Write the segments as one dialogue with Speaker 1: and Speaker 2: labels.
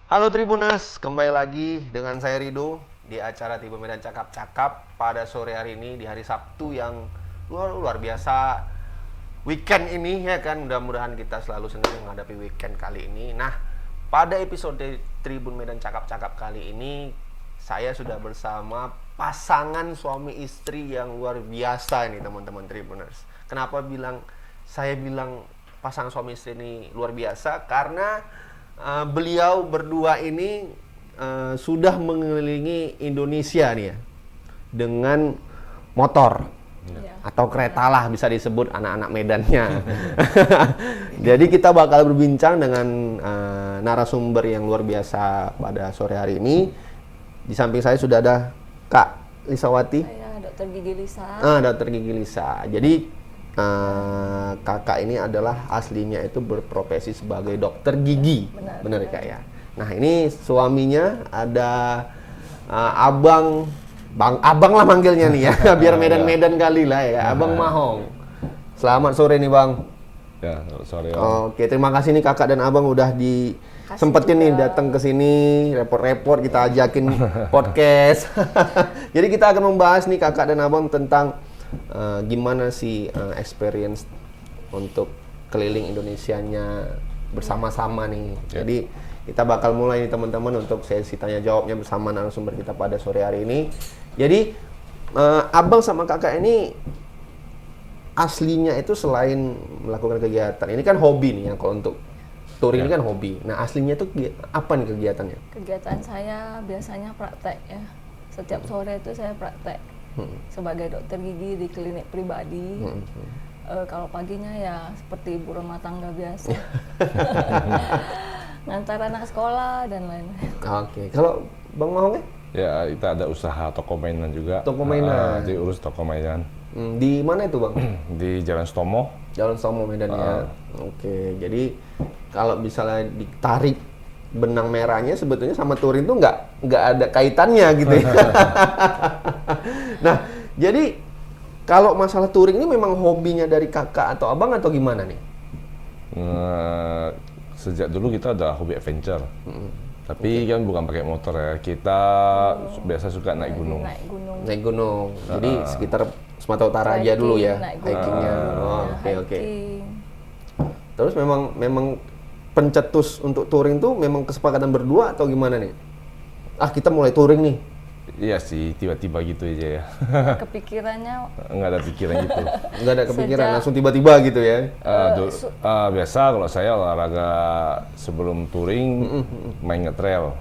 Speaker 1: Halo Tribuners, kembali lagi dengan saya Rido di acara Tribun Medan Cakap-Cakap pada sore hari ini di hari Sabtu yang luar biasa weekend ini ya kan. Mudah-mudahan kita selalu senang menghadapi weekend kali ini. Nah, pada episode Tribun Medan Cakap-Cakap kali ini saya sudah bersama pasangan suami istri yang luar biasa ini teman-teman Tribuners. Kenapa saya bilang pasangan suami istri ini luar biasa? Karena beliau berdua ini sudah mengelilingi Indonesia nih ya dengan motor atau kereta lah bisa disebut anak-anak Medannya. Jadi kita bakal berbincang dengan narasumber yang luar biasa pada sore hari ini. Di samping saya sudah ada Kak Lisawati.
Speaker 2: Saya Dokter Gigi Lisa.
Speaker 1: Dokter Gigi Lisa. Jadi kakak ini adalah aslinya itu berprofesi sebagai dokter gigi, benar ya Kak ya. Nah ini suaminya ada abang lah manggilnya nih ya, biar Medan kali lah ya, Abang Mahong. Selamat sore nih Bang.
Speaker 3: Ya, sore.
Speaker 1: Oke, terima kasih nih kakak dan abang udah sempetin nih datang ke sini, repot-repot kita ajakin podcast. Jadi kita akan membahas nih kakak dan abang tentang gimana sih experience untuk keliling Indonesianya bersama-sama nih. Jadi kita bakal mulai nih teman-teman untuk sesi tanya jawabnya bersama narasumber kita pada sore hari ini. Jadi abang sama kakak ini aslinya itu selain melakukan kegiatan, ini kan hobi nih ya, kalau untuk touring ini kan hobi. Nah aslinya itu apa nih kegiatannya?
Speaker 2: Kegiatan saya biasanya praktek ya. Setiap sore itu saya praktek sebagai dokter gigi di klinik pribadi. Kalau paginya ya seperti ibu rumah tangga biasa, ngantar anak sekolah dan lain-lain.
Speaker 1: Oke, kalau Bang Mahong
Speaker 3: Ya, kita ada usaha toko mainan juga.
Speaker 1: Toko mainan.
Speaker 3: Jadi urus toko mainan.
Speaker 1: Di mana itu Bang?
Speaker 3: Di Jalan Stomo.
Speaker 1: Jalan Stomo Medan ya. Oke, jadi kalau misalnya ditarik benang merahnya sebetulnya sama touring tuh nggak ada kaitannya gitu ya. Nah, jadi kalau masalah touring ini memang hobinya dari kakak atau abang atau gimana nih?
Speaker 3: Sejak dulu kita udah hobi adventure. Tapi kan bukan pakai motor ya. Kita biasa suka naik gunung.
Speaker 1: Naik gunung. Jadi sekitar Sumatera Utara aja dulu ya. Hikingnya. Oke. Terus memang pencetus untuk touring tuh memang kesepakatan berdua atau gimana nih? Kita mulai touring nih.
Speaker 3: Iya sih, tiba-tiba gitu aja ya.
Speaker 2: Kepikirannya
Speaker 3: Nggak ada pikiran gitu.
Speaker 1: Nggak ada kepikiran, langsung tiba-tiba gitu ya?
Speaker 3: Biasa kalau saya olahraga sebelum touring main nge-trail.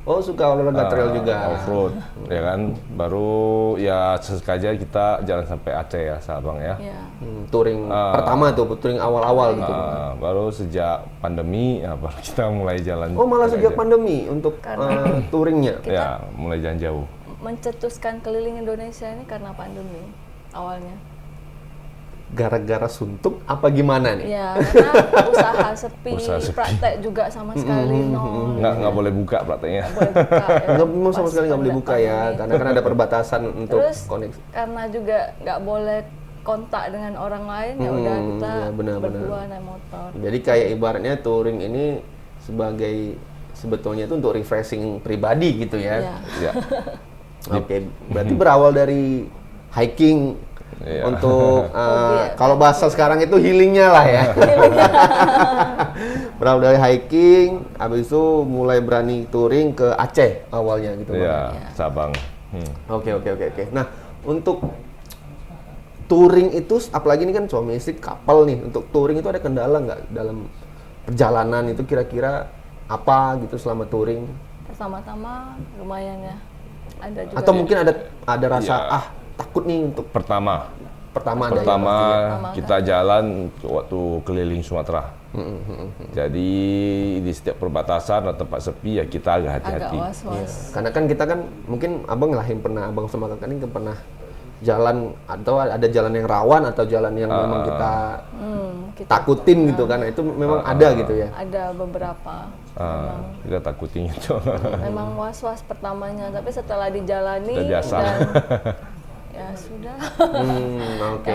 Speaker 1: Oh, suka olahraga trail juga?
Speaker 3: Off-road, ya kan. Baru ya sekali kita jalan sampai Aceh ya, Sabang ya.
Speaker 1: Touring pertama tuh, touring awal-awal gitu.
Speaker 3: Baru sejak pandemi, ya baru kita mulai jalan.
Speaker 1: Oh, malah sejak pandemi untuk touringnya?
Speaker 3: Ya, mulai jalan jauh.
Speaker 2: Mencetuskan keliling Indonesia ini karena pandemi awalnya.
Speaker 1: Gara-gara suntuk apa gimana nih?
Speaker 2: Ya, karena usaha sepi, praktek juga sama sekali
Speaker 3: Nggak boleh buka prakteknya.
Speaker 1: Nggak sama sekali nggak boleh buka ya, karena kan ada perbatasan untuk koneksi.
Speaker 2: Karena juga nggak boleh kontak dengan orang lain, ya udah kita berdua naik motor.
Speaker 1: Jadi kayak ibaratnya touring ini sebetulnya itu untuk refreshing pribadi gitu ya?
Speaker 3: Ya.
Speaker 1: Oke, berarti berawal dari hiking. Untuk kalau bahasa sekarang itu healingnya lah ya. Berawal dari hiking, habis itu mulai berani touring ke Aceh awalnya gitu.
Speaker 3: Iya, Sabang.
Speaker 1: Oke. Nah, untuk touring itu, apalagi ini kan suami istri kapal nih, untuk touring itu ada kendala nggak dalam perjalanan itu kira-kira apa gitu selama touring?
Speaker 2: Pertama-tama lumayan ya. Ada juga.
Speaker 1: Atau mungkin ada rasa takut nih untuk
Speaker 3: Pertama kita jalan waktu keliling Sumatera. Jadi di setiap perbatasan atau tempat sepi ya kita agak hati-hati.
Speaker 2: Agak was-was.
Speaker 1: Karena kan kita kan mungkin abang sama kakak ini pernah jalan atau ada jalan yang rawan atau jalan yang memang kita takutin gitu kan, itu memang ada gitu ya?
Speaker 2: Ada beberapa.
Speaker 3: Kita takutin itu.
Speaker 2: Memang was-was pertamanya, tapi setelah dijalani
Speaker 3: Udah biasa.
Speaker 2: Ya sudah.
Speaker 1: Oke.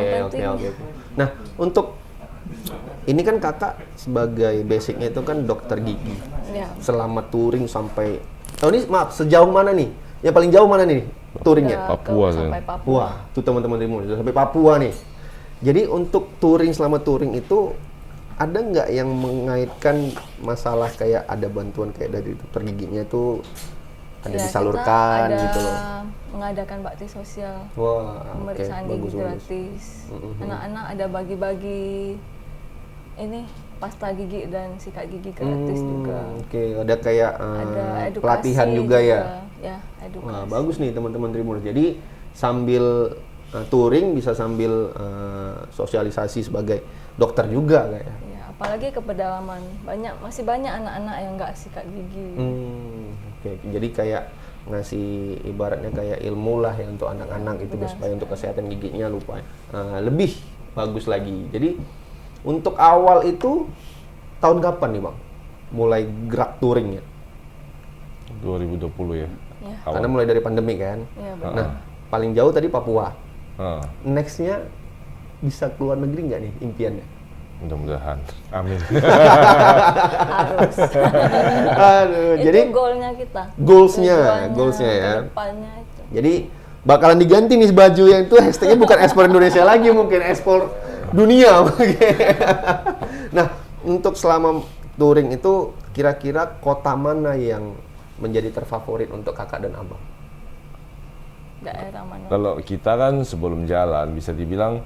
Speaker 1: Nah, untuk ini kan kakak sebagai basicnya itu kan dokter gigi.
Speaker 2: Ya.
Speaker 1: Selama touring sampai, oh ini maaf, sejauh mana nih? Yang paling jauh mana nih touringnya?
Speaker 2: Udah
Speaker 3: Papua,
Speaker 2: sampai
Speaker 3: kan?
Speaker 2: Papua.
Speaker 1: Wah, tuh teman-teman Timur, sudah sampai Papua nih. Jadi untuk touring, selama touring itu ada nggak yang mengaitkan masalah kayak ada bantuan kayak dari dokter giginya itu ada
Speaker 2: Ya,
Speaker 1: disalurkan
Speaker 2: kita ada
Speaker 1: gitu loh?
Speaker 2: mengadakan bakti sosial,
Speaker 1: Wah, oke,
Speaker 2: pemeriksaan gigi
Speaker 1: bagus.
Speaker 2: gratis. Anak-anak ada bagi-bagi ini pasta gigi dan sikat gigi gratis juga.
Speaker 1: Oke, ada kayak
Speaker 2: Ada edukasi
Speaker 1: pelatihan juga ya.
Speaker 2: Ya, edukasi.
Speaker 1: Wah, bagus nih teman-teman Trimur. Jadi sambil touring bisa sambil sosialisasi sebagai dokter juga kayak.
Speaker 2: Ya, apalagi ke pedalaman. Masih banyak anak-anak yang nggak sikat gigi.
Speaker 1: Oke, jadi kayak ngasih ibaratnya kayak ilmu lah ya untuk anak-anak itu
Speaker 2: benar
Speaker 1: supaya untuk kesehatan giginya lupa lebih bagus lagi. Jadi untuk awal itu tahun kapan nih Bang? Mulai gerak touringnya?
Speaker 3: 2020 ya.
Speaker 2: Ya.
Speaker 3: Awal.
Speaker 1: Karena mulai dari pandemi kan.
Speaker 2: Ya, benar.
Speaker 1: Nah, paling jauh tadi Papua.
Speaker 3: Ah,
Speaker 1: Nextnya bisa keluar negeri nggak nih impiannya?
Speaker 3: mudah-mudahan. Amin.
Speaker 2: Harus.
Speaker 1: Aduh,
Speaker 2: Itu
Speaker 1: jadi
Speaker 2: goalnya kita.
Speaker 1: goalsnya
Speaker 2: Tujuannya,
Speaker 1: ya.
Speaker 2: kedepannya itu.
Speaker 1: Jadi bakalan diganti nih baju yang itu hashtagnya bukan ekspor Indonesia lagi, mungkin ekspor dunia. Nah, untuk selama touring itu kira-kira kota mana yang menjadi terfavorit untuk kakak dan abang?
Speaker 2: Daerah mana?
Speaker 3: Kalau kita kan sebelum jalan bisa dibilang,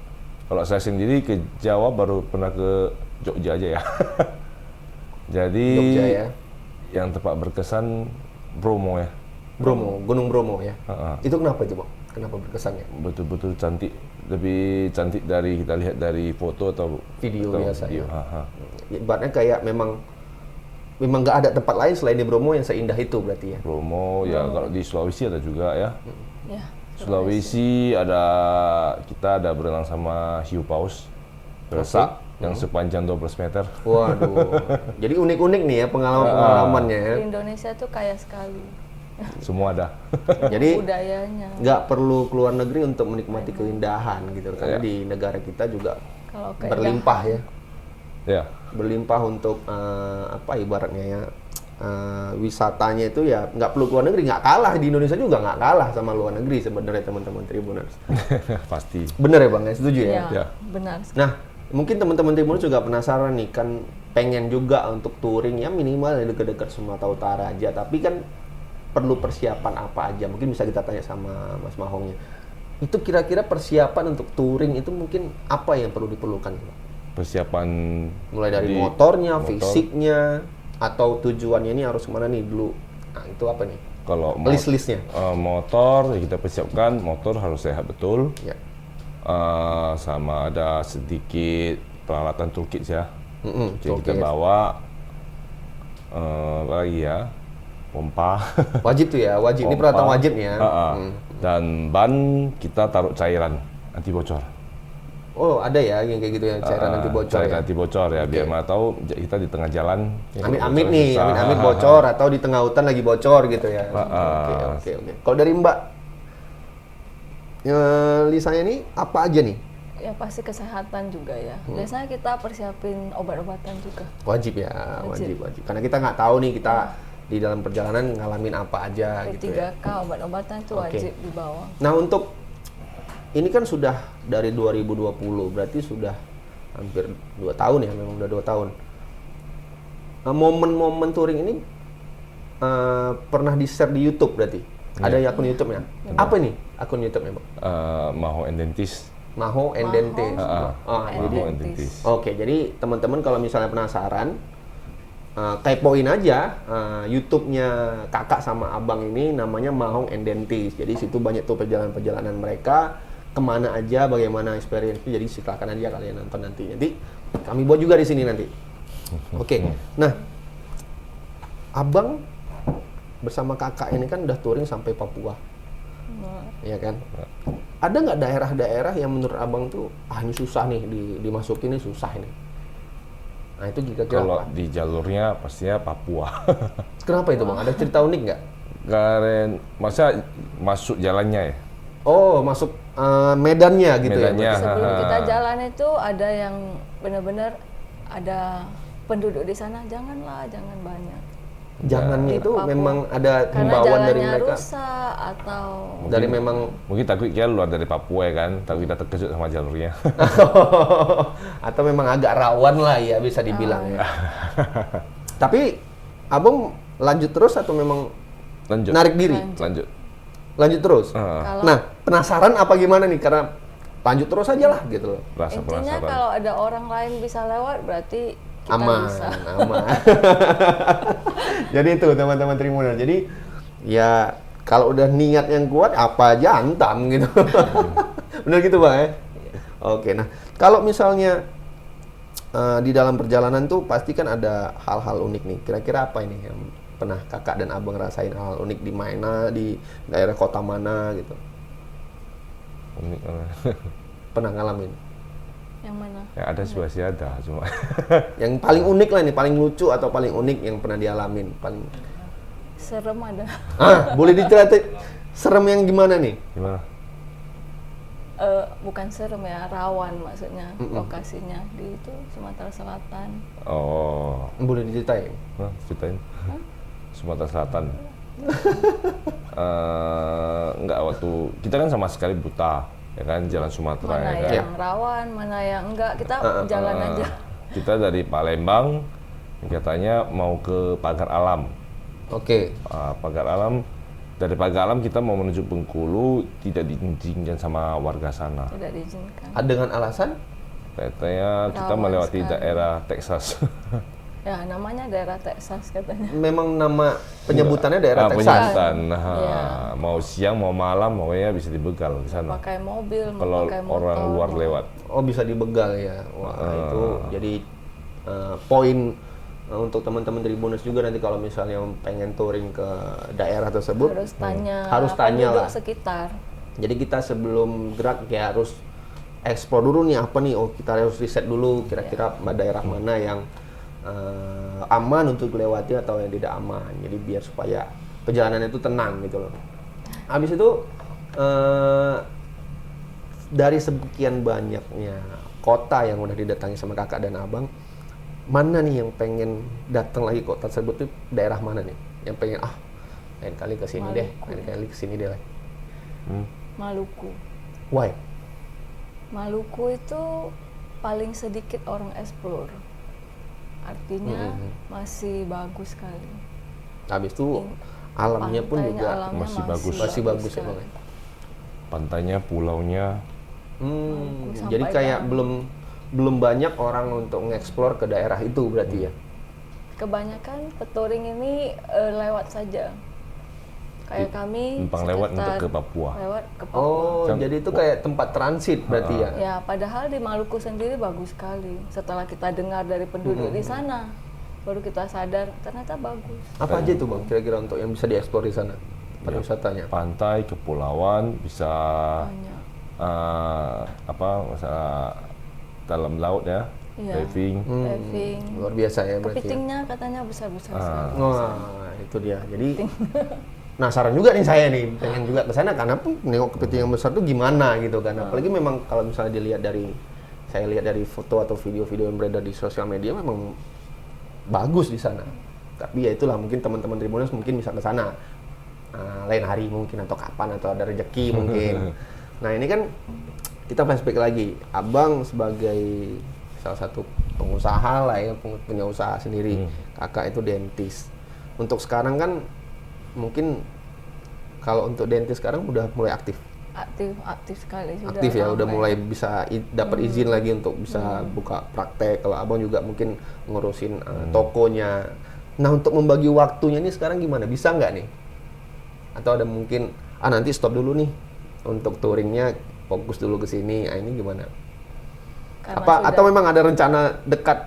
Speaker 3: kalau saya sendiri ke Jawa baru pernah ke Jogja aja ya. Jadi
Speaker 1: Jogja ya.
Speaker 3: yang tempat berkesan Bromo ya.
Speaker 1: Bromo, Gunung Bromo ya.
Speaker 3: Ha-ha.
Speaker 1: Itu kenapa itu, Bang? Kenapa berkesannya?
Speaker 3: Betul-betul cantik, lebih cantik dari kita lihat dari foto atau
Speaker 1: Video biasa ya.
Speaker 3: Ha-ha.
Speaker 1: Ibaratnya kayak memang nggak ada tempat lain selain di Bromo yang seindah itu berarti ya.
Speaker 3: Bromo ya, kalau di Sulawesi ada juga ya.
Speaker 2: Ya.
Speaker 3: Sulawesi kita ada berenang sama hiu paus Bersak yang sepanjang 12 meter.
Speaker 1: Waduh. Jadi unik-unik nih ya pengalaman-pengalamannya ya.
Speaker 2: Di Indonesia tuh kaya sekali.
Speaker 3: Semua ada.
Speaker 1: Jadi
Speaker 2: Budayanya.
Speaker 1: nggak perlu keluar negeri untuk menikmati keindahan gitu. Karena
Speaker 3: Ya.
Speaker 1: di negara kita juga
Speaker 2: Kalau keindahan.
Speaker 1: berlimpah ya.
Speaker 3: Ya,
Speaker 1: Berlimpah untuk apa ibaratnya ya. Wisatanya itu ya nggak perlu keluar negeri, nggak kalah di Indonesia juga nggak kalah sama luar negeri sebenarnya teman-teman Tribuners.
Speaker 3: pasti.
Speaker 1: Bener ya Bang ya, setuju ya?
Speaker 2: Ya,
Speaker 3: Ya.
Speaker 2: benar.
Speaker 1: Nah, mungkin teman-teman Tribuners juga penasaran nih kan pengen juga untuk touring ya minimal dekat-dekat Sumatera Utara aja, tapi kan perlu persiapan apa aja? Mungkin bisa kita tanya sama Mas Mahongnya. Itu kira-kira persiapan untuk touring itu mungkin apa yang perlu diperlukan?
Speaker 3: Persiapan
Speaker 1: Mulai dari
Speaker 3: di
Speaker 1: motornya,
Speaker 3: motor.
Speaker 1: fisiknya, atau tujuannya ini harus kemana nih dulu? Nah, itu apa nih?
Speaker 3: Kalau
Speaker 1: List-listnya.
Speaker 3: motor ya kita persiapkan, motor harus sehat betul.
Speaker 1: Ya.
Speaker 3: Sama ada sedikit peralatan toolkit ya. Jadi kita
Speaker 1: Oke.
Speaker 3: bawa apa lagi ya, pompa.
Speaker 1: Wajib tuh ya, wajib. Ini
Speaker 3: pompa.
Speaker 1: peralatan wajib nih ya.
Speaker 3: Dan ban kita taruh cairan anti bocor.
Speaker 1: Oh, ada ya yang kayak gitu ya, cairan nanti bocor
Speaker 3: Cairan
Speaker 1: ya.
Speaker 3: anti bocor ya, biar mana tahu kita di tengah jalan. ya,
Speaker 1: Amit-amit
Speaker 3: bocor
Speaker 1: nih,
Speaker 3: susah.
Speaker 1: amit-amit bocor atau di tengah hutan lagi bocor gitu ya. Oke. Kalau dari Mbak Lisanya ini apa aja nih?
Speaker 2: Ya pasti kesehatan juga ya. Biasanya kita persiapin obat-obatan juga.
Speaker 1: Wajib ya, wajib. Karena kita nggak tahu nih kita di dalam perjalanan ngalamin apa aja gitu ya.
Speaker 2: P3K obat-obatan itu
Speaker 1: Oke.
Speaker 2: wajib dibawa.
Speaker 1: Nah, untuk ini kan sudah dari 2020, berarti sudah hampir 2 tahun ya, memang udah 2 tahun. Momen-momen touring ini pernah di-share di YouTube berarti? Ada akun YouTube-nya? Apa nih akun YouTube-nya, Bang?
Speaker 3: Maho and Dentist.
Speaker 1: Maho and Dentist. Jadi
Speaker 3: Maho and Dentist.
Speaker 1: oke, jadi teman-teman kalau misalnya penasaran, kepoin aja YouTube-nya kakak sama abang ini namanya Mahong and Dentist. Jadi situ banyak tuh perjalanan-perjalanan mereka kemana aja, bagaimana experience. Jadi silakan aja kalian nonton nanti. Nanti kami buat juga di sini nanti. Oke. Nah, abang bersama kakak ini kan udah touring sampai Papua, ya kan? Ada nggak daerah-daerah yang menurut abang tuh ini susah nih dimasukin, ini susah ini? Nah itu kira-kira
Speaker 3: Kalau
Speaker 1: apa?
Speaker 3: di jalurnya pastinya Papua.
Speaker 1: Kenapa itu Bang? Ada cerita unik nggak?
Speaker 3: Karena masa masuk jalannya ya.
Speaker 1: Oh, masuk medannya gitu
Speaker 3: Medannya.
Speaker 1: ya?
Speaker 2: Sebelum kita jalan itu ada yang benar-benar ada penduduk di sana, jangan banyak.
Speaker 1: Jangannya
Speaker 2: Di
Speaker 1: itu
Speaker 2: Papua.
Speaker 1: memang ada
Speaker 2: Karena
Speaker 1: himbauan dari
Speaker 2: jalannya
Speaker 1: mereka.
Speaker 2: rusak atau
Speaker 1: Dari memang
Speaker 3: Mungkin takut kita luar dari Papua ya kan, takut kita terkejut sama jalurnya.
Speaker 1: atau memang agak rawan lah ya bisa dibilang ya. Tapi abang lanjut terus atau memang
Speaker 3: Lanjut.
Speaker 1: narik diri?
Speaker 3: Lanjut.
Speaker 1: Lanjut terus.
Speaker 2: kalau
Speaker 1: Nah, penasaran apa gimana nih? Karena lanjut terus aja lah gitu loh.
Speaker 3: Rasa
Speaker 2: intinya
Speaker 3: penasaran.
Speaker 2: kalau ada orang lain bisa lewat berarti kita
Speaker 1: Aman,
Speaker 2: bisa.
Speaker 1: aman. Jadi itu teman-teman Trimuner. Jadi ya kalau udah niat yang kuat apa aja antam gitu. Benar gitu Bang ya? Oke, nah kalau misalnya di dalam perjalanan tuh pasti kan ada hal-hal unik nih. Kira-kira apa ini yang pernah kakak dan abang rasain hal unik di mana, di daerah kota mana gitu?
Speaker 3: Unik.
Speaker 1: Pernah ngalamin?
Speaker 2: Yang mana?
Speaker 3: Ya ada sih pasti ada, cuma
Speaker 1: Yang paling unik lah nih, paling lucu atau paling unik yang pernah dialamin? Paling
Speaker 2: Serem ada.
Speaker 1: boleh diceritain serem yang gimana nih?
Speaker 3: gimana?
Speaker 2: Bukan serem ya, rawan maksudnya lokasinya di itu Sumatera Selatan.
Speaker 3: Oh,
Speaker 1: Boleh diceritain?
Speaker 3: nah, ceritain. Sumatera Selatan. Enggak, waktu kita kan sama sekali buta, ya kan, jalan Sumatera
Speaker 2: Mana
Speaker 3: ya kan.
Speaker 2: yang rawan, mana yang enggak, kita jalan aja.
Speaker 3: Kita dari Palembang katanya mau ke Pagar Alam.
Speaker 1: Oke.
Speaker 3: Pagar Alam, dari Pagar Alam kita mau menuju Bengkulu, tidak diizinkan sama warga sana.
Speaker 2: Tidak diizinkan.
Speaker 1: Dengan alasan?
Speaker 3: Katanya kita
Speaker 2: Rawan
Speaker 3: melewati
Speaker 2: sekali.
Speaker 3: daerah Texas.
Speaker 2: Ya, namanya daerah Texas katanya.
Speaker 1: Memang nama penyebutannya daerah Texas.
Speaker 3: Penyebutan. Nah,
Speaker 2: Iya.
Speaker 3: mau siang mau malam pokoknya bisa dibegal di sana.
Speaker 2: Pakai mobil, mau
Speaker 3: Kalau
Speaker 2: pakai motor.
Speaker 3: orang luar lewat.
Speaker 1: Oh, bisa dibegal ya. Wah, itu jadi poin untuk teman-teman Tribuners juga nanti kalau misalnya pengen touring ke daerah tersebut
Speaker 2: Harus tanya.
Speaker 1: harus tanya
Speaker 2: penduduk
Speaker 1: lah.
Speaker 2: sekitar.
Speaker 1: Jadi kita sebelum gerak ya harus explore dulu nih apa nih. Oh, kita harus riset dulu kira-kira daerah mana yang aman untuk dilewati atau yang tidak aman. Jadi biar supaya perjalanan itu tenang gitu loh. Habis itu dari sekian banyaknya kota yang udah didatangi sama kakak dan abang, mana nih yang pengen datang lagi kota tersebut tuh daerah mana nih? Yang pengen lain kali ke sini deh, lain kali ke sini deh.
Speaker 2: Maluku.
Speaker 1: Why?
Speaker 2: Maluku itu paling sedikit orang explore. Artinya masih bagus sekali.
Speaker 1: Habis itu alamnya pun
Speaker 2: Pantainya,
Speaker 1: juga
Speaker 2: alamnya
Speaker 3: masih bagus.
Speaker 1: masih bagus ya
Speaker 2: sekali.
Speaker 1: bang.
Speaker 3: Pantainya, pulaunya,
Speaker 1: Jadi
Speaker 2: sampai
Speaker 1: kayak belum banyak orang untuk ngeksplor ke daerah itu berarti ya.
Speaker 2: Kebanyakan petouring ini lewat saja. Kayak kami
Speaker 3: numpang lewat untuk
Speaker 2: sekitar
Speaker 3: ke Papua.
Speaker 2: Lewat ke Papua.
Speaker 1: Oh,
Speaker 3: Kan-
Speaker 1: jadi itu kayak tempat transit berarti ya.
Speaker 2: Ya, padahal di Maluku sendiri bagus sekali. Setelah kita dengar dari penduduk di sana, baru kita sadar ternyata bagus.
Speaker 1: Apa aja itu bang kira-kira untuk yang bisa dieksplor di sana pariwisatanya?
Speaker 3: Pantai, kepulauan, bisa
Speaker 2: Banyak.
Speaker 3: masalah dalam laut ya,
Speaker 2: Iya.
Speaker 3: diving.
Speaker 2: Diving.
Speaker 1: Luar biasa ya berarti. Ya.
Speaker 2: Kepitingnya katanya besar-besar sekali.
Speaker 1: Wah, itu dia. Jadi penasaran juga nih saya nih, pengen juga ke sana karena pun nengok kepiting yang besar tuh gimana gitu kan. Apalagi memang kalau misalnya dilihat saya lihat dari foto atau video-video yang beredar di sosial media memang bagus di sana. Tapi ya itulah mungkin teman-teman Tribuners mungkin bisa ke sana lain hari mungkin atau kapan atau ada rezeki mungkin. Nah, ini kan kita flashback lagi. Abang sebagai salah satu pengusaha lah ya, punya usaha sendiri. Kakak itu dentis. Untuk sekarang kan mungkin kalau untuk dentis sekarang udah mulai aktif
Speaker 2: Aktif sekali sudah.
Speaker 1: ya udah
Speaker 2: ramai.
Speaker 1: mulai bisa dapat izin lagi untuk bisa buka praktek. Kalau abang juga mungkin ngurusin tokonya. Nah, untuk membagi waktunya ini sekarang gimana, bisa nggak nih atau ada mungkin nanti stop dulu nih untuk touringnya, fokus dulu ke sini. Ini gimana,
Speaker 2: Karena
Speaker 1: apa
Speaker 2: sudah
Speaker 1: atau memang ada rencana dekat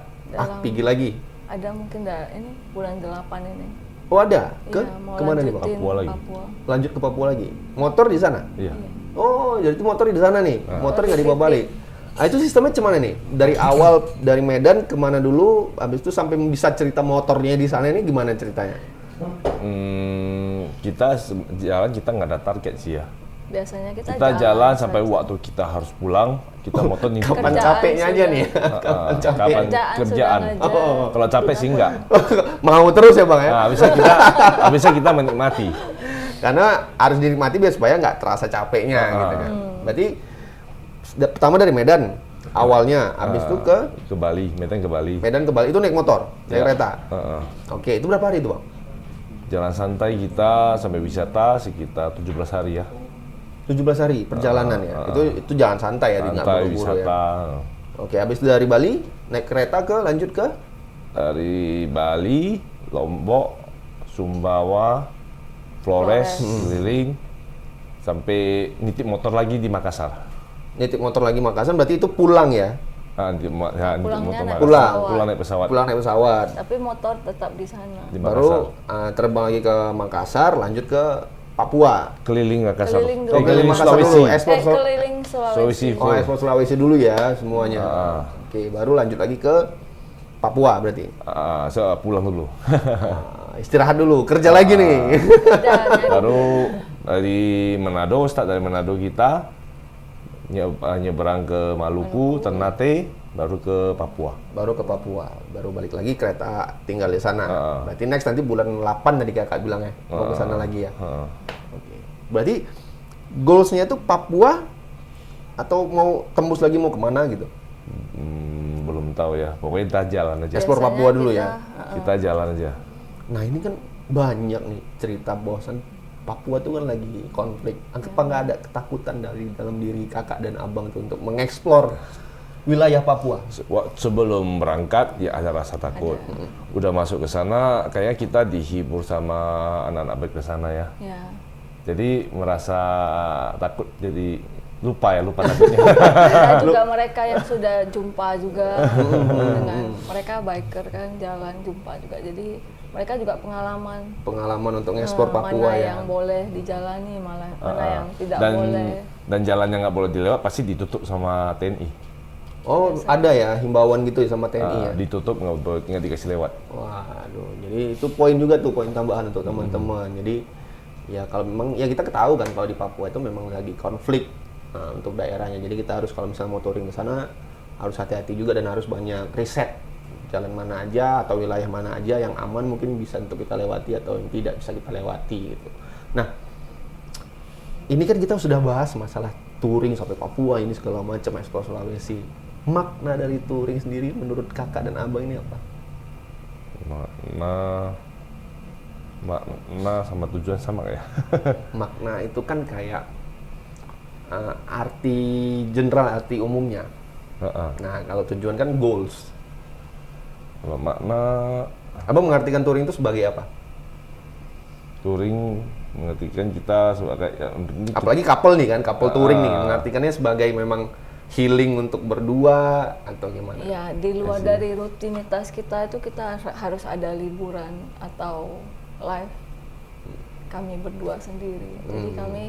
Speaker 1: pergi lagi?
Speaker 2: ada mungkin ini bulan 8 ini.
Speaker 1: Oh, ada ke
Speaker 2: Iya, mau
Speaker 1: kemana nih bang?
Speaker 2: lanjutin
Speaker 3: Papua lagi.
Speaker 2: Papua.
Speaker 1: Lanjut ke Papua lagi, motor di sana?
Speaker 3: Iya.
Speaker 1: Oh, jadi itu motor di sana nih. Motor nggak dibawa balik. Itu sistemnya cuman nih? Dari awal dari Medan kemana dulu, habis itu sampai bisa cerita motornya di sana ini gimana ceritanya?
Speaker 3: Kita jalan kita nggak ada target sih ya.
Speaker 2: Biasanya kita
Speaker 3: jalan sampai
Speaker 2: saja.
Speaker 3: waktu kita harus pulang, kita motor nih.
Speaker 1: Kapan
Speaker 2: Kerjaan
Speaker 1: capeknya aja
Speaker 2: sudah.
Speaker 1: nih? Kapan capek?
Speaker 3: Kapan
Speaker 2: Kerjaan
Speaker 3: kerjaan.
Speaker 2: sudah ngejar.
Speaker 3: Kalau capek sih enggak.
Speaker 1: Mau terus ya bang ya?
Speaker 3: Nah, bisa kita menikmati.
Speaker 1: Karena harus dinikmati biar supaya nggak terasa capeknya gitu kan. Berarti pertama dari Medan awalnya, habis itu ke
Speaker 3: Ke Bali, Medan ke Bali.
Speaker 1: Medan ke Bali itu naik motor, naik
Speaker 3: Ya.
Speaker 1: kereta. Oke, itu berapa hari itu bang?
Speaker 3: Jalan santai kita sampai wisata sekitar 17 hari ya.
Speaker 1: 17 hari perjalanan ya. Itu jalan santai ya, di nggak
Speaker 3: Santai,
Speaker 1: buru-buru
Speaker 3: wisata.
Speaker 1: ya. Oke, habis itu dari Bali naik kereta lanjut ke
Speaker 3: Dari Bali, Lombok, Sumbawa, Flores, keliling, sampai nitip motor lagi di Makassar.
Speaker 1: nitip motor lagi Makassar, berarti itu pulang ya?
Speaker 3: Nitip
Speaker 2: Pulangnya
Speaker 3: motor
Speaker 2: naik
Speaker 3: Makassar.
Speaker 2: pesawat.
Speaker 3: Pulang naik pesawat.
Speaker 1: Pulang naik pesawat.
Speaker 2: Tapi motor tetap di sana.
Speaker 3: Di Makassar.
Speaker 1: Baru terbang lagi ke Makassar, lanjut ke Papua.
Speaker 3: Keliling Makassar.
Speaker 2: Keliling dulu.
Speaker 1: Keliling Makassar
Speaker 3: Sulawesi.
Speaker 1: dulu, ekspor
Speaker 2: Keliling
Speaker 3: Sulawesi.
Speaker 2: Sulawesi.
Speaker 1: Oh, ekspor Sulawesi dulu ya semuanya. Oke, baru lanjut lagi ke Papua berarti.
Speaker 3: Saya pulang dulu.
Speaker 1: Istirahat dulu, kerja lagi nih.
Speaker 3: Baru dari Manado, start dari Manado kita nyebrang ke Maluku, Ternate, baru ke Papua.
Speaker 1: Baru ke Papua, baru balik lagi kereta tinggal di sana. Berarti next nanti bulan 8 tadi kakak bilang ya, mau ke sana lagi ya. Oke. Berarti goalsnya itu Papua atau mau tembus lagi mau kemana gitu?
Speaker 3: Belum tahu ya, pokoknya kita jalan aja.
Speaker 1: Ekspor
Speaker 2: Biasanya
Speaker 1: Papua dulu ya.
Speaker 3: Kita jalan aja.
Speaker 1: Nah ini kan banyak nih cerita bosan. Papua tuh kan lagi konflik. Apa nggak ada ketakutan dari dalam diri kakak dan abang tuh untuk mengeksplor wilayah Papua?
Speaker 3: Sebelum berangkat ya ada rasa takut. Udah masuk ke sana, kayaknya kita dihibur sama anak-anak baik ke sana ya.
Speaker 2: Ya.
Speaker 3: Jadi merasa takut, jadi lupa takutnya.
Speaker 2: Ada juga mereka yang sudah jumpa juga dengan mereka biker kan, jalan jumpa juga. Jadi mereka juga
Speaker 1: Pengalaman untuk ekspor Papua
Speaker 2: mana
Speaker 1: ya.
Speaker 2: yang boleh dijalani, mana yang tidak
Speaker 3: dan,
Speaker 2: boleh.
Speaker 3: Dan jalan yang nggak boleh dilewat pasti ditutup sama TNI.
Speaker 1: Oh ada ya himbauan gitu ya sama TNI ya?
Speaker 3: Ditutup, nggak dikasih lewat.
Speaker 1: Waduh, jadi itu poin juga tuh, poin tambahan untuk teman-teman. Jadi ya kalau memang ya kita ketahui kan kalau di Papua itu memang lagi konflik untuk daerahnya. Jadi kita harus kalau misalnya mau touring ke sana harus hati-hati juga dan harus banyak riset jalan mana aja atau wilayah mana aja yang aman mungkin bisa untuk kita lewati atau yang tidak bisa kita lewati gitu. Nah, ini kan kita sudah bahas masalah touring sampai Papua ini segala macam eksplor Sulawesi. Makna dari touring sendiri menurut kakak dan abang ini apa?
Speaker 3: Makna sama tujuan sama ya.
Speaker 1: Makna itu kan kayak arti general, arti umumnya. Nah, kalau tujuan kan goals.
Speaker 3: Kalau makna,
Speaker 1: Abang mengartikan touring itu sebagai apa?
Speaker 3: touring mengartikan kita sebagai
Speaker 1: Apalagi couple nih kan, couple touring nih, mengartikannya sebagai memang healing untuk berdua atau gimana?
Speaker 2: Ya, di luar dari rutinitas kita itu kita harus ada liburan atau live kami berdua sendiri. Jadi kami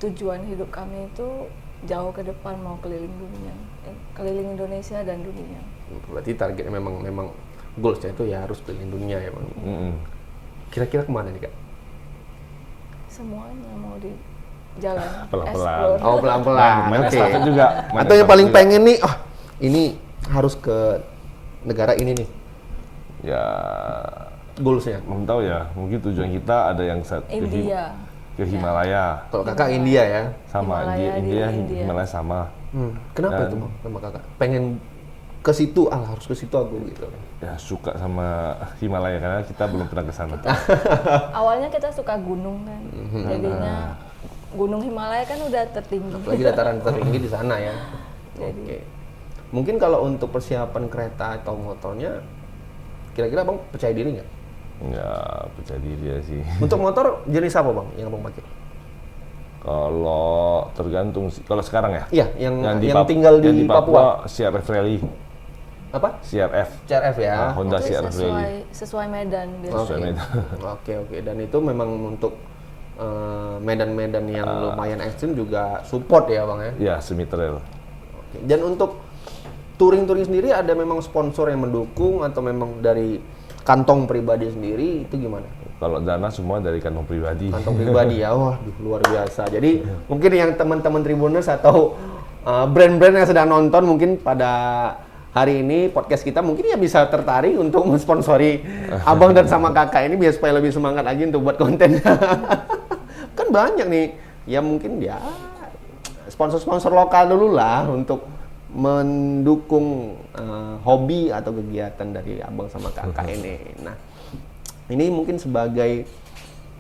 Speaker 2: tujuan hidup kami itu jauh ke depan, mau keliling dunia, keliling Indonesia dan dunia.
Speaker 1: Berarti targetnya memang goalsnya itu ya harus keliling dunia ya bang. Kira-kira kemana nih kak?
Speaker 2: Semuanya mau di jalan
Speaker 3: Pelan-pelan.
Speaker 2: explore.
Speaker 1: Oh pelan-pelan.
Speaker 3: main
Speaker 1: Oke.
Speaker 3: estafet juga.
Speaker 1: Atau yang paling pengen nih, ini harus ke negara ini nih
Speaker 3: Ya,
Speaker 1: goalsnya.
Speaker 3: belum tahu ya. Mungkin tujuan kita ada yang
Speaker 2: India.
Speaker 3: ke Himalaya.
Speaker 1: Kalau kakak India ya.
Speaker 3: Sama
Speaker 2: Himalaya,
Speaker 3: India,
Speaker 2: India.
Speaker 3: Himalaya sama.
Speaker 1: Kenapa itu bang sama kakak? Pengen ke situ, harus ke situ aku gitu.
Speaker 3: Ya suka sama Himalaya karena kita belum pernah ke sana.
Speaker 2: Awalnya kita suka gunung kan, jadinya Gunung Himalaya kan udah tertinggi.
Speaker 1: Apalagi dataran tertinggi di sana ya. Oke. Mungkin kalau untuk persiapan kereta atau motornya, kira-kira bang percaya diri nggak?
Speaker 3: Ya percaya diri ya sih.
Speaker 1: Untuk motor jenis apa bang yang abang pakai?
Speaker 3: Kalau tergantung sih. Kalau sekarang ya.
Speaker 1: Iya, yang tinggal di Papua.
Speaker 3: CRF Rally.
Speaker 1: Apa?
Speaker 3: CRF.
Speaker 1: CRF ya.
Speaker 3: Honda
Speaker 2: Itu
Speaker 3: CRF Rally.
Speaker 2: sesuai medan biasanya.
Speaker 3: Sesuai medan.
Speaker 1: Oke. Dan itu memang untuk medan-medan yang lumayan ekstrim juga support ya bang ya.
Speaker 3: Ya semi trail.
Speaker 1: Oke. Dan untuk touring-touring sendiri ada memang sponsor yang mendukung atau memang dari kantong pribadi sendiri itu gimana?
Speaker 3: Kalau dana semua dari kantong pribadi.
Speaker 1: Kantong pribadi ya, wah luar biasa. Jadi mungkin yang teman-teman Tribuners atau brand-brand yang sedang nonton mungkin pada hari ini podcast kita mungkin ya bisa tertarik untuk mensponsori abang dan sama kakak ini biar supaya lebih semangat lagi untuk buat konten. Kan banyak nih, ya mungkin ya sponsor-sponsor lokal dulu lah untuk mendukung hobi atau kegiatan dari abang sama kakak ini. Nah, ini mungkin sebagai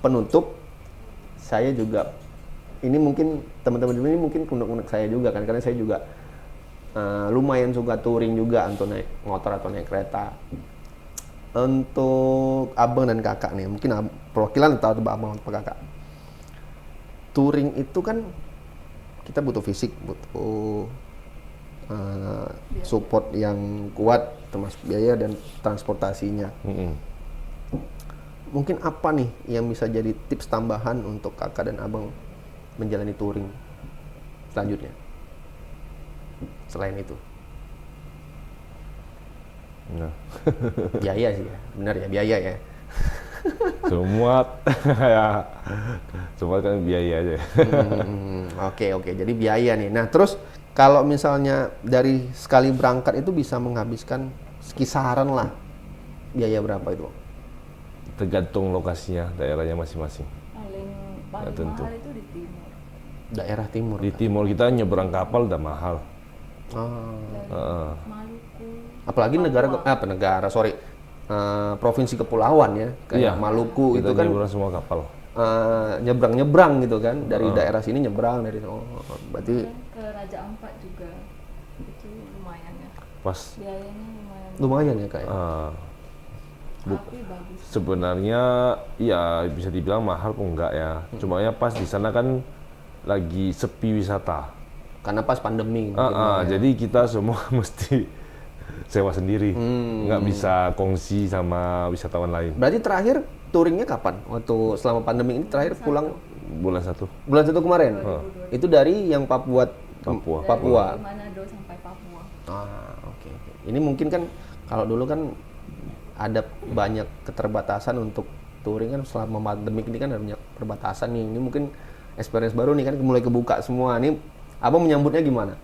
Speaker 1: penutup, saya juga ini mungkin teman-teman ini mungkin unek-unek saya juga kan, karena saya juga lumayan suka touring juga untuk naik motor atau naik kereta. Untuk abang dan kakak nih, mungkin perwakilan atau abang atau kakak. Touring itu kan kita butuh fisik, butuh support yang kuat, termasuk biaya dan transportasinya. Mungkin apa nih yang bisa jadi tips tambahan untuk kakak dan abang menjalani touring selanjutnya? Selain itu.
Speaker 3: Nah.
Speaker 1: Biaya sih ya, benar ya, biaya ya.
Speaker 3: Semua ya, semua kan biaya aja.
Speaker 1: Oke, jadi biaya nih. Nah, terus kalau misalnya dari sekali berangkat itu bisa menghabiskan kisaran lah biaya berapa itu?
Speaker 3: Tergantung lokasinya, daerahnya masing-masing.
Speaker 2: Paling
Speaker 3: tentu.
Speaker 2: mahal itu di timur.
Speaker 1: Daerah timur.
Speaker 3: Di timur kita nyebrang kapal udah mahal.
Speaker 2: Maluku.
Speaker 1: Apalagi provinsi kepulauan ya, kayak Maluku
Speaker 3: kita
Speaker 1: itu kan
Speaker 3: nyebrang semua kapal.
Speaker 1: nyebrang gitu kan, dari daerah sini nyebrang dari berarti
Speaker 2: Ke Raja Ampat juga itu lumayan ya.
Speaker 3: Pas
Speaker 2: Biayanya
Speaker 1: lumayan ya kak ya?
Speaker 2: Tapi bagus.
Speaker 3: sebenarnya ya bisa dibilang mahal pun enggak ya. Cuma ya pas di sana kan lagi sepi wisata.
Speaker 1: Karena pas pandemi mungkin ya.
Speaker 3: Jadi kita semua mesti sewa sendiri, nggak bisa kongsi sama wisatawan lain.
Speaker 1: Berarti terakhir touringnya kapan? Waktu selama pandemi ini terakhir pulang
Speaker 3: Bulan 1.
Speaker 1: bulan 1 kemarin? Itu dari yang Papua.
Speaker 3: Papua.
Speaker 2: Dari Manado sampai Papua.
Speaker 1: Oke. Ini mungkin kan kalau dulu kan ada banyak keterbatasan untuk touring kan, selama pandemi ini kan ada banyak perbatasan nih. Ini mungkin experience baru nih kan, mulai kebuka semua. Ini abang menyambutnya gimana?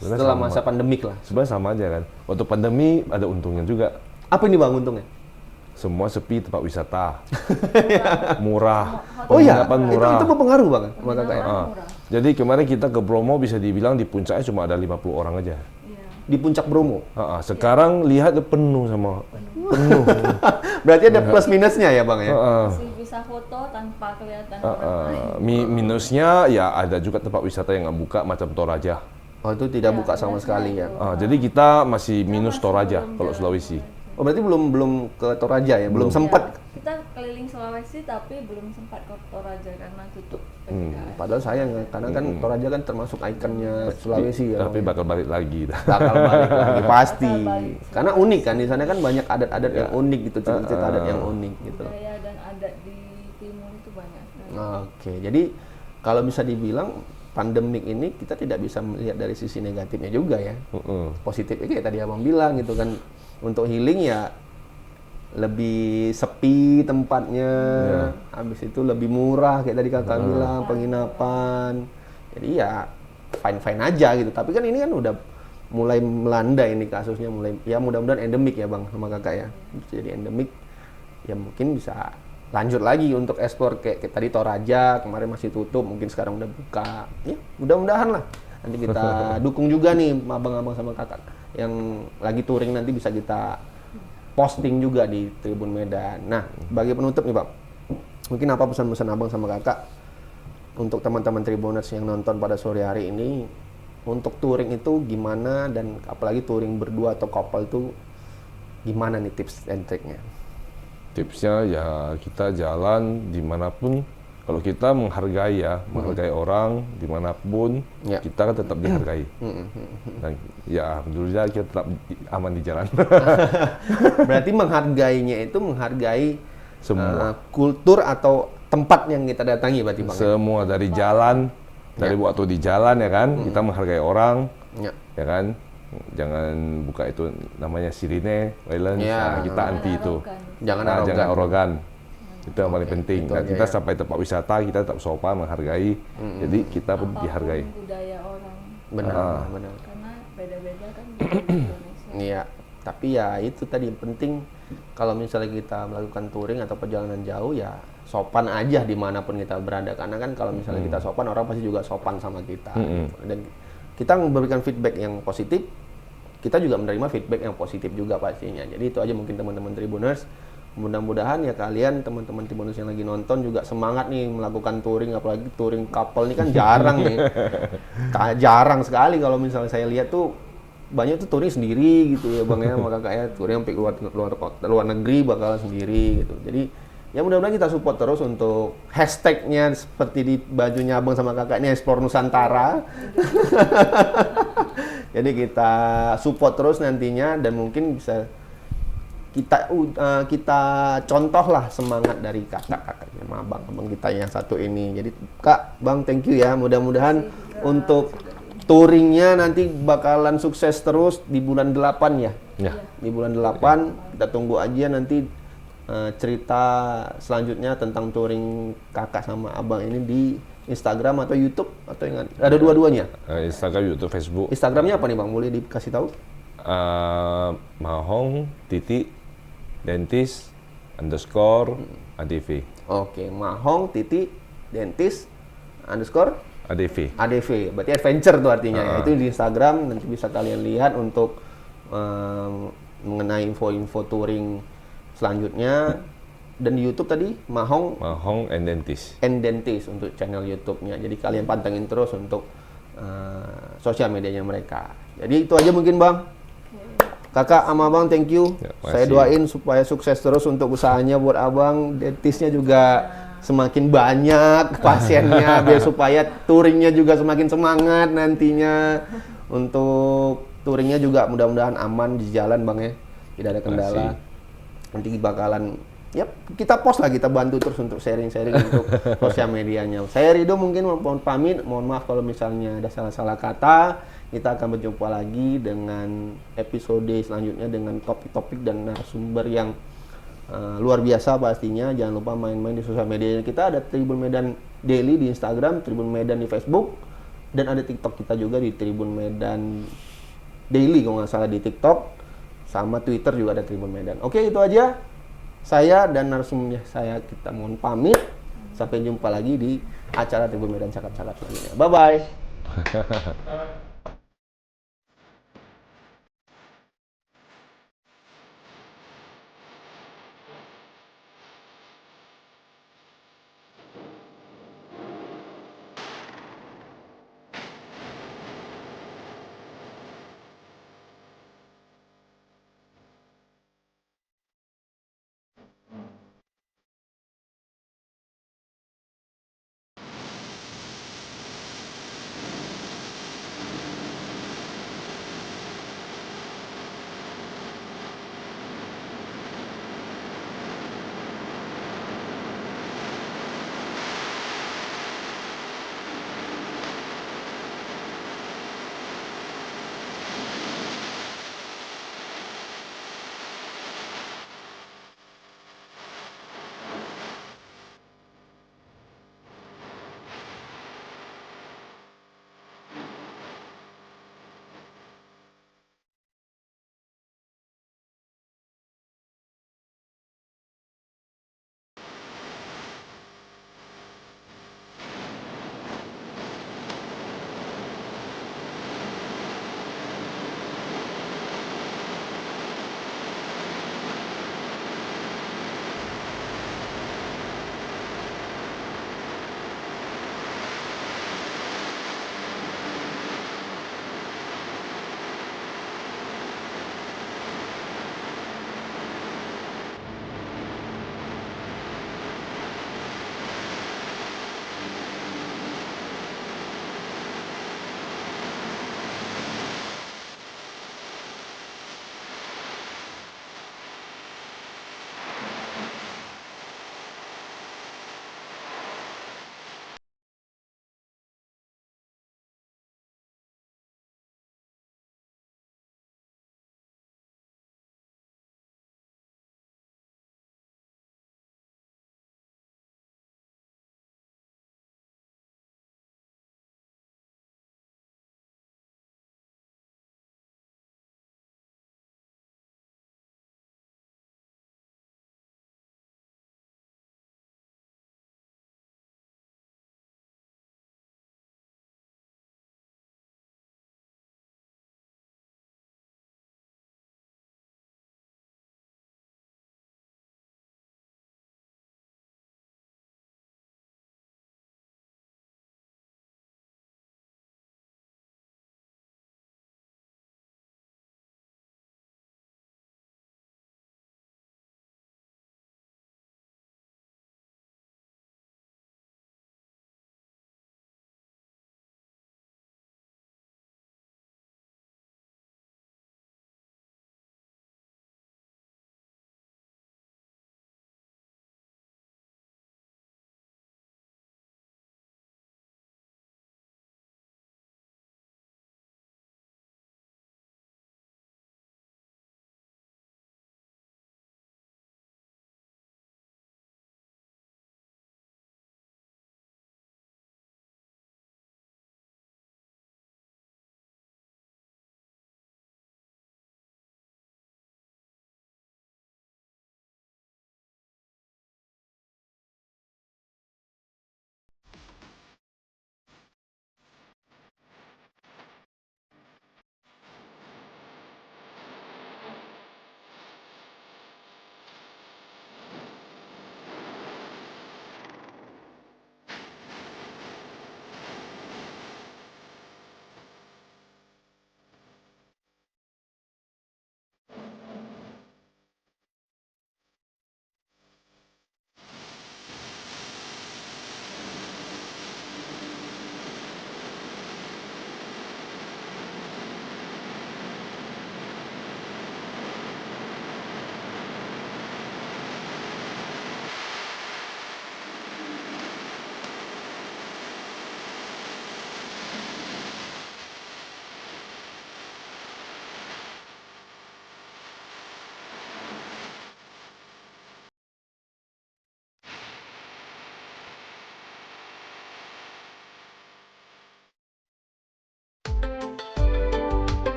Speaker 3: Sebenarnya
Speaker 1: Setelah
Speaker 3: sama.
Speaker 1: masa pandemik lah.
Speaker 3: Sebenarnya sama aja kan. Waktu pandemi ada untungnya juga.
Speaker 1: Apa ini bang untungnya?
Speaker 3: Semua sepi tempat wisata, murah,
Speaker 1: Oh iya,
Speaker 3: penginapan murah.
Speaker 1: itu berpengaruh bang sama kakak ya?
Speaker 3: Jadi kemarin kita ke Bromo bisa dibilang di puncaknya cuma ada 50 orang aja.
Speaker 2: Iya.
Speaker 1: Di puncak Bromo.
Speaker 3: Sekarang lihat penuh sama penuh.
Speaker 1: Berarti ada plus minusnya ya bang ya?
Speaker 2: Masih bisa foto tanpa kelihatan orang lain.
Speaker 3: Minusnya ya ada juga tempat wisata yang nggak buka macam Toraja.
Speaker 1: Oh itu tidak buka sama sekali ya?
Speaker 3: Jadi kita masih minus Toraja kalau Sulawesi.
Speaker 1: Oh berarti belum ke Toraja ya? Belum sempat?
Speaker 2: Kita keliling Sulawesi tapi belum sempat ke Toraja karena tutup PPKM.
Speaker 1: Padahal sayang ya, karena kan Toraja kan termasuk ikonnya Sulawesi ya.
Speaker 3: Tapi bakal balik lagi.
Speaker 1: Bakal balik lagi pasti.
Speaker 2: Bakal balik.
Speaker 1: Karena unik kan, di sana kan banyak adat-adat yang unik gitu, cerita-cerita adat yang unik gitu.
Speaker 2: Budaya dan adat di timur itu banyak.
Speaker 1: Oke, jadi kalau bisa dibilang pandemik ini kita tidak bisa melihat dari sisi negatifnya juga ya. Positifnya kayak tadi abang bilang gitu kan, untuk healing ya lebih sepi tempatnya, habis itu lebih murah kayak tadi kakak bilang, penginapan. Jadi ya fine-fine aja gitu. Tapi kan ini kan udah mulai melanda ini kasusnya, mulai ya mudah-mudahan endemik ya bang sama kakak ya. Jadi endemik ya mungkin bisa lanjut lagi untuk explore kayak tadi Toraja kemarin masih tutup, mungkin sekarang udah buka. Ya mudah-mudahan lah. Nanti kita dukung juga nih abang-abang sama kakak yang lagi touring, nanti bisa kita posting juga di Tribun Medan. Nah, bagi penutup nih Bang, mungkin apa pesan-pesan abang sama kakak untuk teman-teman Tribuners yang nonton pada sore hari ini, untuk touring itu gimana, dan apalagi touring berdua atau couple itu gimana nih tips and triknya?
Speaker 3: Tipsnya ya kita jalan dimanapun, kalau kita menghargai ya, menghargai orang dimanapun, kita kan tetap dihargai. Dan ya alhamdulillah kita tetap aman di jalan.
Speaker 1: Berarti menghargainya itu menghargai
Speaker 3: semua
Speaker 1: kultur atau tempat yang kita datangi berarti Bang?
Speaker 3: Semua dari jalan, dari waktu di jalan ya kan, kita menghargai orang, ya kan. Jangan buka itu namanya sirine, violence, kita anti itu.
Speaker 1: Jangan
Speaker 3: arogan. Itu yang paling penting.
Speaker 1: itu
Speaker 3: Dan
Speaker 1: aja
Speaker 3: kita
Speaker 1: ya.
Speaker 3: sampai tempat wisata kita tetap sopan, menghargai. Jadi kita pun
Speaker 2: Apapun
Speaker 3: dihargai.
Speaker 2: budaya orang,
Speaker 1: Benar,
Speaker 3: Ah.
Speaker 1: benar.
Speaker 2: karena beda-beda kan budaya di Indonesia.
Speaker 1: Iya, tapi ya itu tadi yang penting kalau misalnya kita melakukan touring atau perjalanan jauh ya sopan aja dimanapun kita berada, karena kan kalau misalnya kita sopan orang pasti juga sopan sama kita. Dan kita memberikan feedback yang positif, kita juga menerima feedback yang positif juga pastinya. Jadi itu aja mungkin teman-teman Tribuners. Mudah-mudahan ya kalian teman-teman Tribuners yang lagi nonton juga semangat nih melakukan touring, apalagi touring couple ini kan jarang nih. Jarang sekali kalau misalnya saya lihat tuh banyak tuh touring sendiri gitu ya Bang ya, sama kakaknya touring sampai luar negeri bakal sendiri gitu. Jadi ya mudah-mudahan kita support terus untuk hashtagnya seperti di bajunya Abang sama kakak ini Explore Nusantara. Jadi kita support terus nantinya dan mungkin bisa kita contoh lah semangat dari kakak-kakak sama abang kita yang satu ini. Jadi Kak, Bang, thank you ya. Mudah-mudahan untuk touringnya nanti bakalan sukses terus di bulan 8 ya.
Speaker 3: Ya.
Speaker 1: Di bulan 8 kita tunggu aja nanti cerita selanjutnya tentang touring kakak sama abang ini di Instagram atau YouTube atau yang ada dua-duanya.
Speaker 3: Instagram, YouTube, Facebook.
Speaker 1: Instagramnya apa nih Bang? Boleh dikasih tahu?
Speaker 3: Mahong titik dentis underscore ADV.
Speaker 1: Oke, Mahong titik dentis underscore
Speaker 3: ADV.
Speaker 1: ADV. Berarti adventure tuh artinya ya. Itu di Instagram nanti bisa kalian lihat untuk mengenai info-info touring selanjutnya. Dan di YouTube tadi Mahong
Speaker 3: Mahong and Dentis.
Speaker 1: and Dentis untuk channel YouTube-nya. Jadi kalian pantengin terus untuk sosial medianya mereka. Jadi itu aja mungkin Bang. Kakak sama Abang thank you.
Speaker 3: Ya,
Speaker 1: Saya
Speaker 3: makasih.
Speaker 1: doain supaya sukses terus untuk usahanya buat Abang. Dentisnya juga semakin banyak pasiennya biar supaya touringnya juga semakin semangat nantinya. Untuk touringnya juga mudah-mudahan aman di jalan Bang ya. Tidak ada kendala. Nanti bakalan ya kita post lah, kita bantu terus untuk sharing-sharing untuk sosial medianya. Saya Rido mungkin mohon pamit, mohon maaf kalau misalnya ada salah-salah kata. Kita akan berjumpa lagi dengan episode selanjutnya dengan topik-topik dan narasumber yang luar biasa pastinya. Jangan lupa main-main di sosial media kita, ada Tribun Medan Daily di Instagram, Tribun Medan di Facebook, dan ada TikTok kita juga di Tribun Medan Daily kalau nggak salah di TikTok, sama Twitter juga ada Tribun Medan. Oke, itu aja. Saya dan narasumbernya saya kita mohon pamit. Sampai jumpa lagi di acara Tribun Medan Cakap-Cakap selanjutnya. Bye-bye.